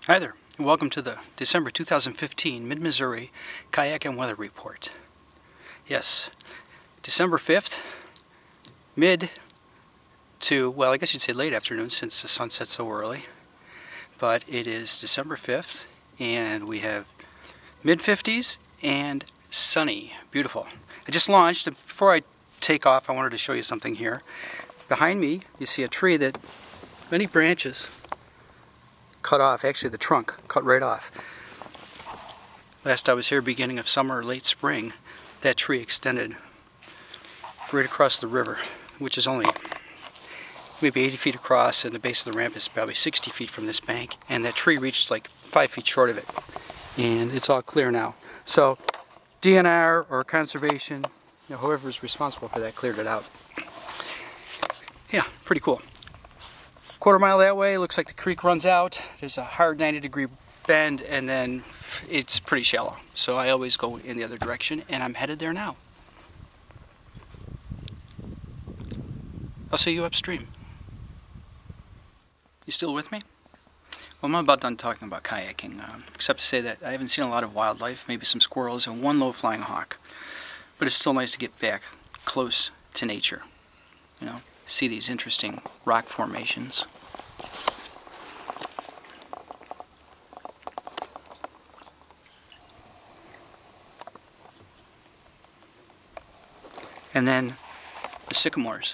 Hi there, and welcome to the December 2015 Mid-Missouri Kayak and Weather Report. Yes, December 5th, mid to, well, I guess you'd say late afternoon since the sun sets so early. But it is December 5th, and we have mid-50s and sunny. Beautiful. I just launched. Before I take off, I wanted to show you something here. Behind me, you see a tree that many branches cut off. Actually, the trunk cut right off. Last I was here, beginning of summer or late spring, that tree extended right across the river, which is only maybe 80 feet across, and the base of the ramp is probably 60 feet from this bank, and that tree reached like 5 feet short of it. And it's all clear now. So DNR or conservation, whoever's responsible for that, cleared it out. Yeah, pretty cool. Quarter mile that way, looks like the creek runs out. There's a hard 90-degree bend, and then it's pretty shallow. So I always go in the other direction, and I'm headed there now. I'll see you upstream. You still with me? Well, I'm about done talking about kayaking, except to say that I haven't seen a lot of wildlife, maybe some squirrels and one low-flying hawk. But it's still nice to get back close to nature, see these interesting rock formations. And then the sycamores.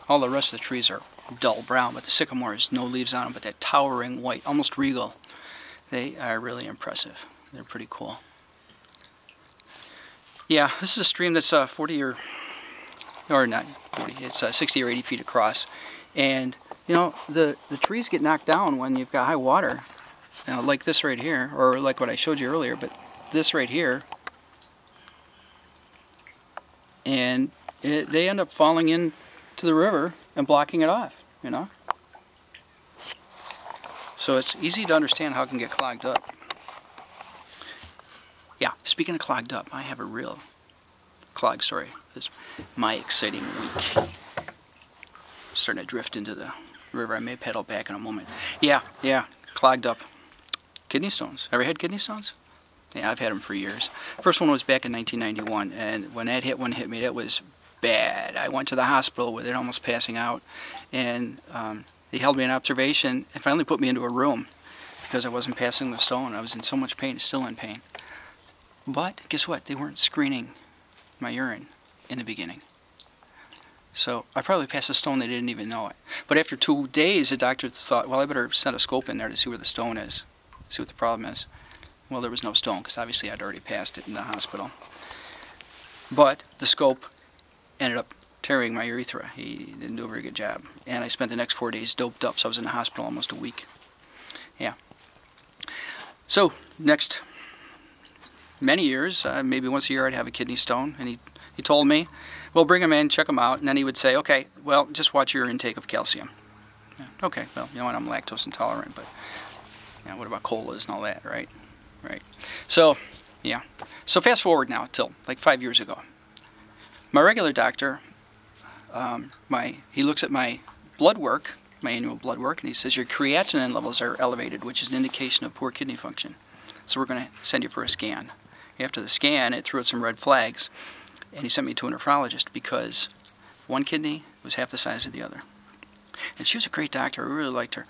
All the rest of the trees are dull brown, but the sycamores, no leaves on them, but that towering white, almost regal. They are really impressive. They're pretty cool. Yeah, this is a stream that's 40 or not 40, it's 60 or 80 feet across. And, the trees get knocked down when you've got high water, like this right here, or like what I showed you earlier, but this right here. And they end up falling into the river and blocking it off, So it's easy to understand how it can get clogged up. Yeah, speaking of clogged up, I have a real clog story. It's my exciting week. I'm starting to drift into the river. I may paddle back in a moment. Yeah, clogged up. Kidney stones. Ever had kidney stones? Yeah, I've had them for years. First one was back in 1991, and when that one hit me, that was bad. I went to the hospital with it, almost passing out, and they held me in observation and finally put me into a room because I wasn't passing the stone. I was in so much pain, still in pain. But guess what? They weren't screening my urine in the beginning. So I probably passed a stone, they didn't even know it. But after 2 days, the doctor thought, well, I better send a scope in there to see where the stone is, see what the problem is. Well, there was no stone, because obviously I'd already passed it in the hospital. But the scope ended up tearing my urethra. He didn't do a very good job. And I spent the next 4 days doped up, so I was in the hospital almost a week. Yeah. So, next many years, maybe once a year I'd have a kidney stone, and he told me, well, bring him in, check him out, and then he would say, okay, well, just watch your intake of calcium. Yeah, okay, well, you know what, I'm lactose intolerant, but what about colas and all that, right? Right. So, yeah. So fast forward now till like 5 years ago. My regular doctor, he looks at my blood work, my annual blood work, and he says your creatinine levels are elevated, which is an indication of poor kidney function. So we're going to send you for a scan. After the scan, it threw out some red flags, and he sent me to a nephrologist because one kidney was half the size of the other. And she was a great doctor. I really liked her.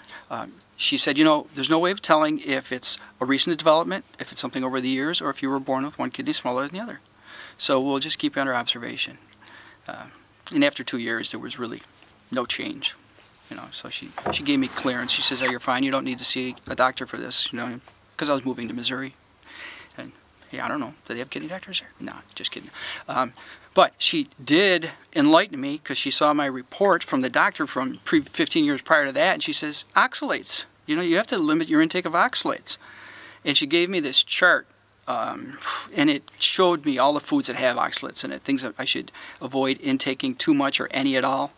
She said, there's no way of telling if it's a recent development, if it's something over the years, or if you were born with one kidney smaller than the other. So we'll just keep you under observation. And after 2 years, there was really no change. So she gave me clearance. She says, oh, you're fine. You don't need to see a doctor for this, because I was moving to Missouri. And yeah, I don't know. Do they have kidney doctors here? No, just kidding. But she did enlighten me because she saw my report from the doctor from 15 years prior to that, and she says, oxalates. You have to limit your intake of oxalates. And she gave me this chart, and it showed me all the foods that have oxalates in it, things that I should avoid intaking too much or any at all,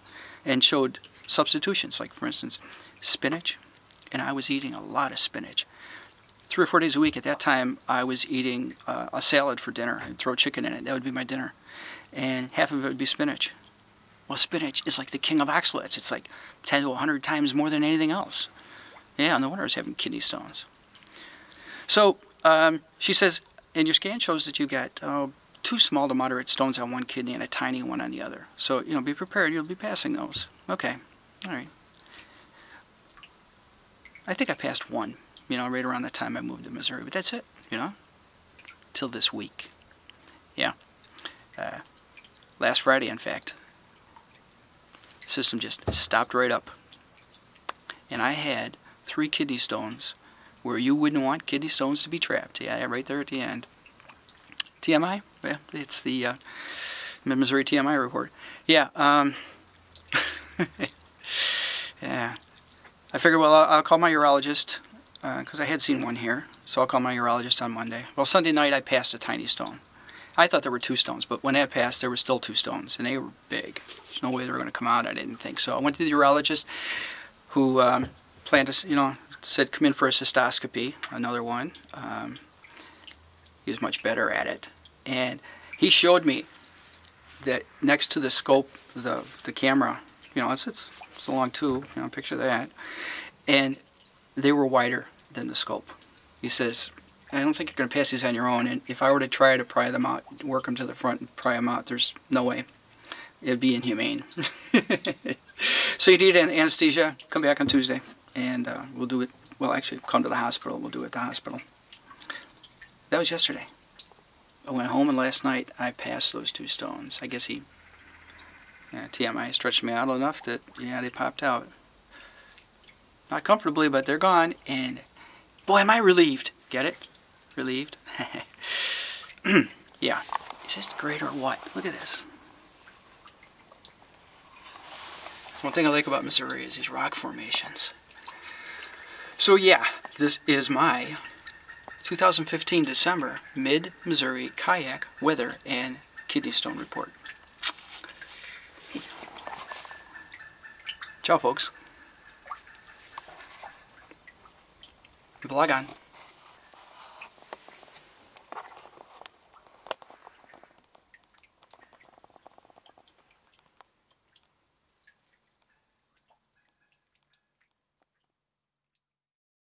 and showed substitutions, like, for instance, spinach. And I was eating a lot of spinach. 3 or 4 days a week at that time, I was eating a salad for dinner. I'd throw chicken in it. That would be my dinner. And half of it would be spinach. Well, spinach is like the king of oxalates. It's like 10 to 100 times more than anything else. Yeah, no wonder I was having kidney stones. So she says, and your scan shows that you got 2 small to moderate stones on one kidney and a tiny one on the other. So, you know, be prepared. You'll be passing those. Okay. All right. I think I passed one, you know, right around the time I moved to Missouri. But that's it, you know, till this week. Yeah. Last Friday, in fact, the system just stopped right up. And I had 3 kidney stones where you wouldn't want kidney stones to be trapped. Yeah, right there at the end. TMI? Yeah, it's the Missouri TMI report. Yeah, yeah. I figured, well, I'll call my urologist, because I had seen one here, so I'll call my urologist on Monday. Well, Sunday night I passed a tiny stone. I thought there were 2 stones, but when that passed, there were still 2 stones, and they were big. There's no way they were going to come out, I didn't think. So I went to the urologist, who planned to, you know, said come in for a cystoscopy, another one. He was much better at it. And he showed me that next to the scope, the camera, you know, it's a long tube, you know, picture that. And they were wider than the scope. He says, I don't think you're going to pass these on your own. And if I were to try to pry them out, work them to the front and pry them out, there's no way. It'd be inhumane. So you need anesthesia. Come back on Tuesday, and we'll do it. Well, actually, come to the hospital. We'll do it at the hospital. That was yesterday. I went home, and last night I passed those 2 stones. I guess TMI stretched me out enough that, yeah, they popped out. Not comfortably, but they're gone, and boy, am I relieved. Get it? Relieved? Yeah. Is this great or what? Look at this. One thing I like about Missouri is these rock formations. So yeah, this is my 2015 December Mid-Missouri kayak weather and kidney stone report. Ciao, folks. Vlog on.